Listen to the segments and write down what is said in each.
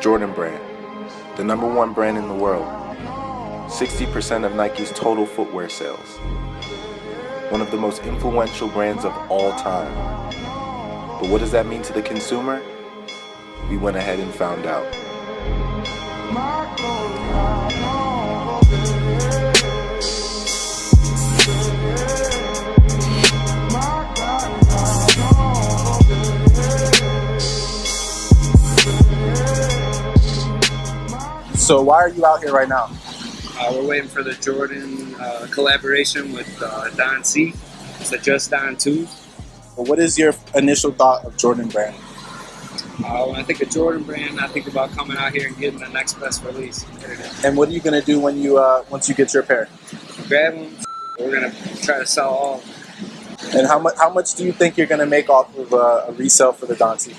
Jordan brand, the #1 brand in the world. 60% of Nike's total footwear sales. One of the most influential brands of all time. But what does that mean to the consumer? We went ahead and found out. So why are you out here right now? We're waiting for the Jordan collaboration with Don C. It's the Just Don 2. Well, what is your initial thought of Jordan brand? When I think of Jordan brand, I think about coming out here and getting the next best release. And what are you gonna do when you once you get your pair? Grab them. We're gonna try to sell all of them. And how much do you think you're gonna make off of a resale for the Don C?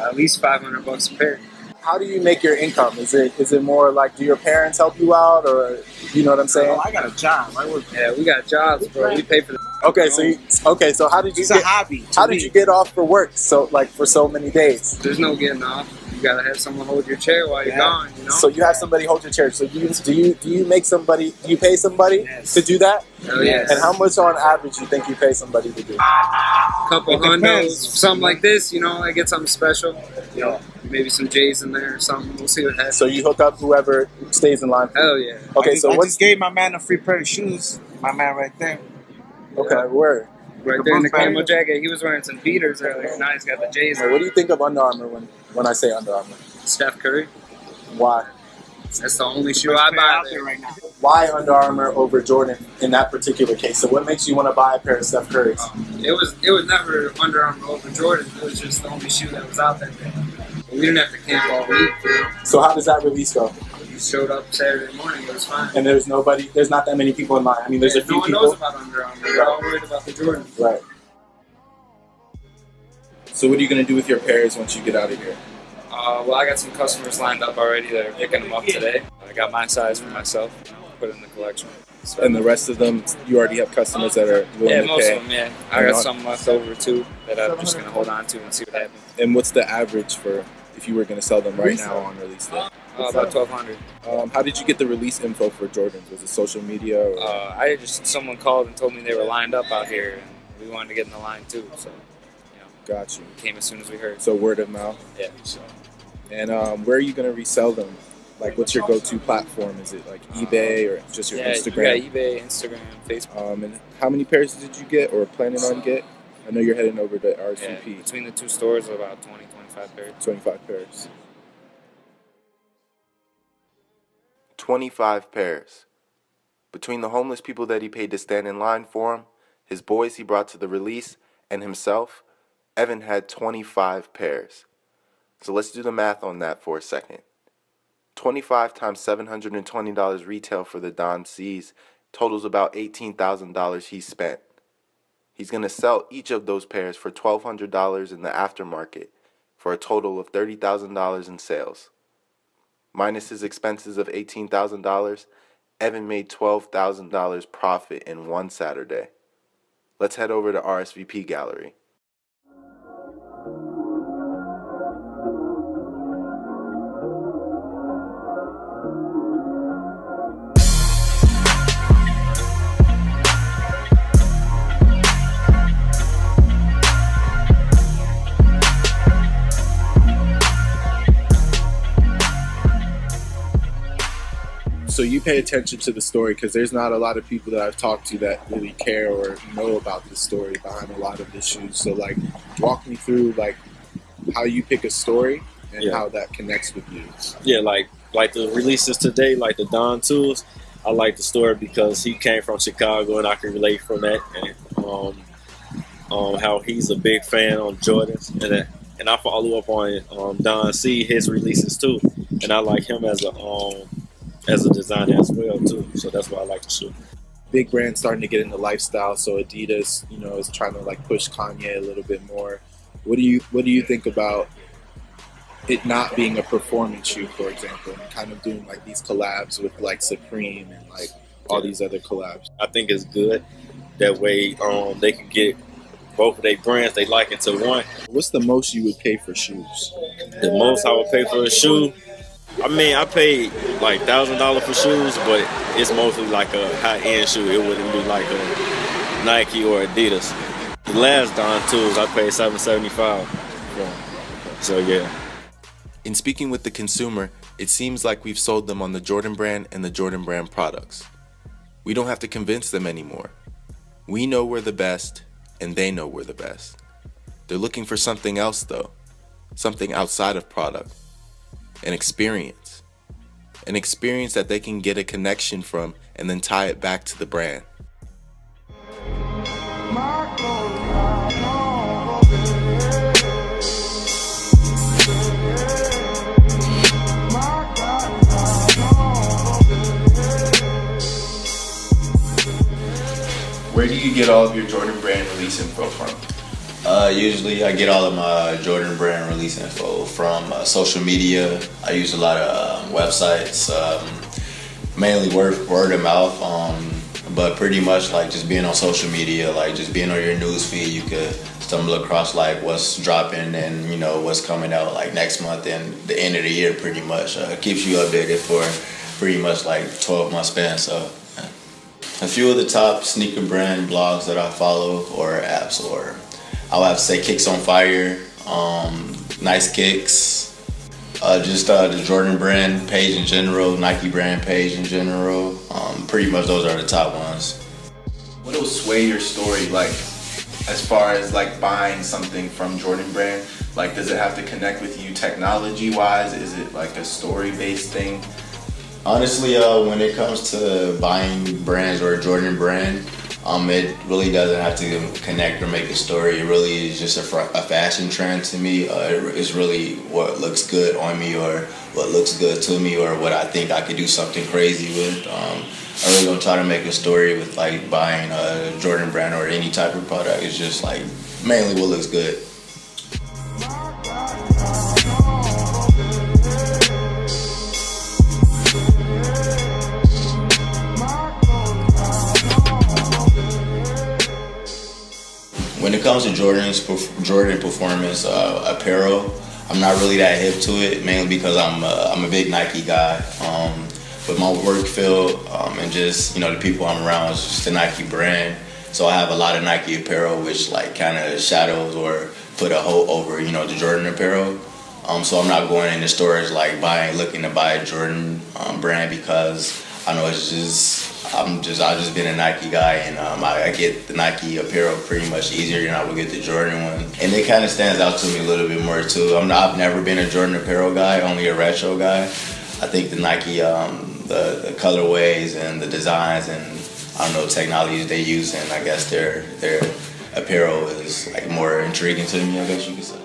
At least $500 a pair. How do you make your income? Is it more like, do your parents help you out, or you know what I'm saying? I got a job. Yeah, we got jobs, bro. We pay for the. Okay, so how did you It's a hobby. How did you get off for work for so many days? There's no getting off. You gotta have someone hold your chair while you're gone. You know. So you have somebody hold your chair. So do you pay somebody Yes. to do that? Hell yes. And how much on average you think you pay somebody to do? Couple hundos, something like this. You know, I get something special. You know, maybe some J's in there or something. We'll see what happens. So you hook up whoever stays in line. Hell yeah. Okay, I just gave my man a free pair of shoes. My man right there. Okay, word. Right there in the camo jacket. He was wearing some beaters earlier. Now he's got the J's. What do you think of Under Armour when I say Under Armour? Steph Curry. Why? That's the only shoe I buy out there. there right now. Why Under Armour over Jordan in that particular case? So what makes you want to buy a pair of Steph Curry's? It was never Under Armour over Jordan. It was just the only shoe that was out that day. We didn't have to camp all week. You know? So how does that release go? We showed up Saturday morning. It was fine. And there's not that many people in line. I mean, there's a few no one people. knows about Under Armour. They're all worried about the Jordan. Right. So what are you going to do with your pairs once you get out of here? Well, I got some customers lined up already that are picking them up today. I got my size for myself, put it in the collection. So, And the rest of them, you already have customers that are willing yeah, to most pay. of them, yeah. I got some left over too that I'm just going to hold on to and see what happens. And what's the average for if you were going to sell them right now on release day? About 1,200. How did you get the release info for Jordans? Was it social media? Or? Someone called and told me they were lined up out here, and we wanted to get in the line too. So, Got you. came as soon as we heard. So word of mouth. Yeah. So. And where are you going to resell them? Like, what's your go-to platform? Is it like eBay or just your Instagram? Yeah, eBay, Instagram, Facebook. And how many pairs did you get or planning on get? I know you're heading over to RSVP. Yeah, between the two stores, about 20, 25 pairs. 25 pairs. 25 pairs. Between the homeless people that he paid to stand in line for him, his boys he brought to the release, and himself, Evan had 25 pairs. So let's do the math on that for a second. 25 times $720 retail for the Don C's totals about $18,000 he spent. He's going to sell each of those pairs for $1,200 in the aftermarket for a total of $30,000 in sales. Minus his expenses of $18,000, Evan made $12,000 profit in one Saturday. Let's head over to RSVP Gallery. So you pay attention to the story because there's not a lot of people that I've talked to that really care or know about the story behind a lot of the shoes. So like, walk me through like how you pick a story and how that connects with you. Yeah, like the releases today, like the Don 2s, I like the story because he came from Chicago and I can relate from that. And how he's a big fan on Jordans and I follow up on Don C, his releases too. And I like him as a designer as well too. So that's why I like the shoe. Big brands starting to get into lifestyle. So Adidas, is trying to like push Kanye a little bit more. What do you think about it not being a performance shoe, for example, and kind of doing like these collabs with like Supreme and like all these other collabs? I think it's good. That way they can get both of their brands they like into one. What's the most you would pay for shoes? The most I would pay for a shoe, I mean, I paid like $1,000 for shoes, but it's mostly like a high-end shoe. It wouldn't be like a Nike or Adidas. The last Don Tools, I paid $775 for. So yeah. In speaking with the consumer, it seems like we've sold them on the Jordan brand and the Jordan brand products. We don't have to convince them anymore. We know we're the best, and they know we're the best. They're looking for something else though, something outside of product, an experience. An experience that they can get a connection from and then tie it back to the brand. Where do you get all of your Jordan brand release info from? Usually I get all of my Jordan brand release info from social media. I use a lot of websites, mainly word of mouth, but pretty much like just being on social media, like just being on your news feed, you could stumble across like what's dropping and you know what's coming out like next month and the end of the year pretty much. Keeps you updated for pretty much like 12-month span. So a few of the top sneaker brand blogs that I follow or apps, or I'll have to say Kicks on Fire, Nice Kicks, just the Jordan brand page in general, Nike brand page in general. Pretty much those are the top ones. What will sway your story, like as far as like buying something from Jordan brand? Like, does it have to connect with you technology wise? Is it like a story based thing? Honestly, when it comes to buying brands or a Jordan brand, it really doesn't have to connect or make a story. It really is just a fashion trend to me. It's really what looks good on me or what looks good to me or what I think I could do something crazy with. I really don't try to make a story with like buying a Jordan brand or any type of product. It's just like mainly what looks good. When it comes to Jordan performance apparel, I'm not really that hip to it, mainly because I'm a big Nike guy. But my work field and just the people I'm around is just the Nike brand. So I have a lot of Nike apparel, which like kind of shadows or put a hope over the Jordan apparel. So I'm not going into stores like looking to buy a Jordan brand because I know I've just been a Nike guy and I get the Nike apparel pretty much easier than I would get the Jordan one. And it kind of stands out to me a little bit more too. I've never been a Jordan apparel guy, only a retro guy. I think the Nike, the colorways and the designs and technologies they use, and I guess their apparel is like more intriguing to me, I guess you could say.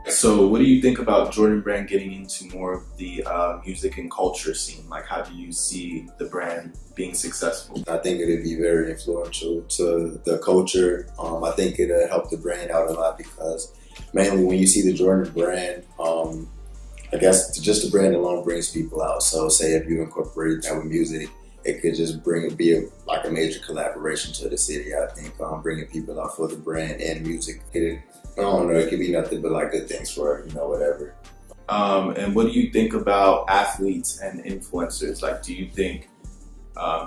So what do you think about Jordan brand getting into more of the music and culture scene? Like, how do you see the brand being successful? I think it'd be very influential to the culture. I think it'll help the brand out a lot because mainly when you see the Jordan brand, I guess just the brand alone brings people out. So say if you incorporate that with music, it could just be a major collaboration to the city. I think bringing people out for the brand and music, I don't know, it could be nothing but like good things for whatever. And what do you think about athletes and influencers? Like, do you think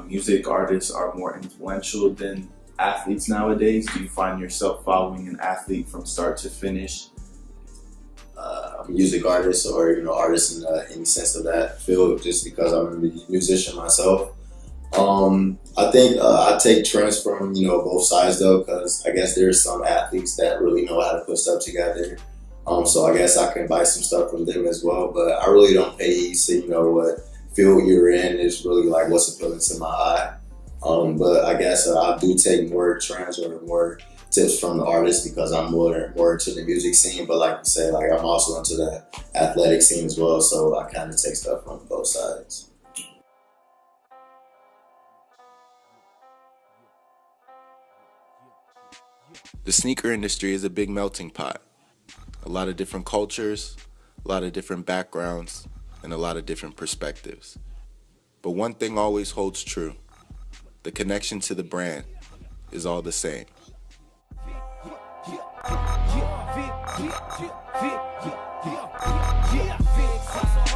music artists are more influential than athletes nowadays? Do you find yourself following an athlete from start to finish? Music artists or artists in any sense of that field, just because I'm a musician myself. I think I take trends from both sides though, because I guess there's some athletes that really know how to put stuff together. So I guess I can buy some stuff from them as well. But I really don't pay heed to what field you're in. It's really like what's appealing to my eye. But I guess I do take more trends or more tips from the artists because I'm more into the music scene. But like you say, like I'm also into the athletic scene as well. So I kind of take stuff from both sides. The sneaker industry is a big melting pot. A lot of different cultures, a lot of different backgrounds, and a lot of different perspectives. But one thing always holds true. The connection to the brand is all the same. Yeah.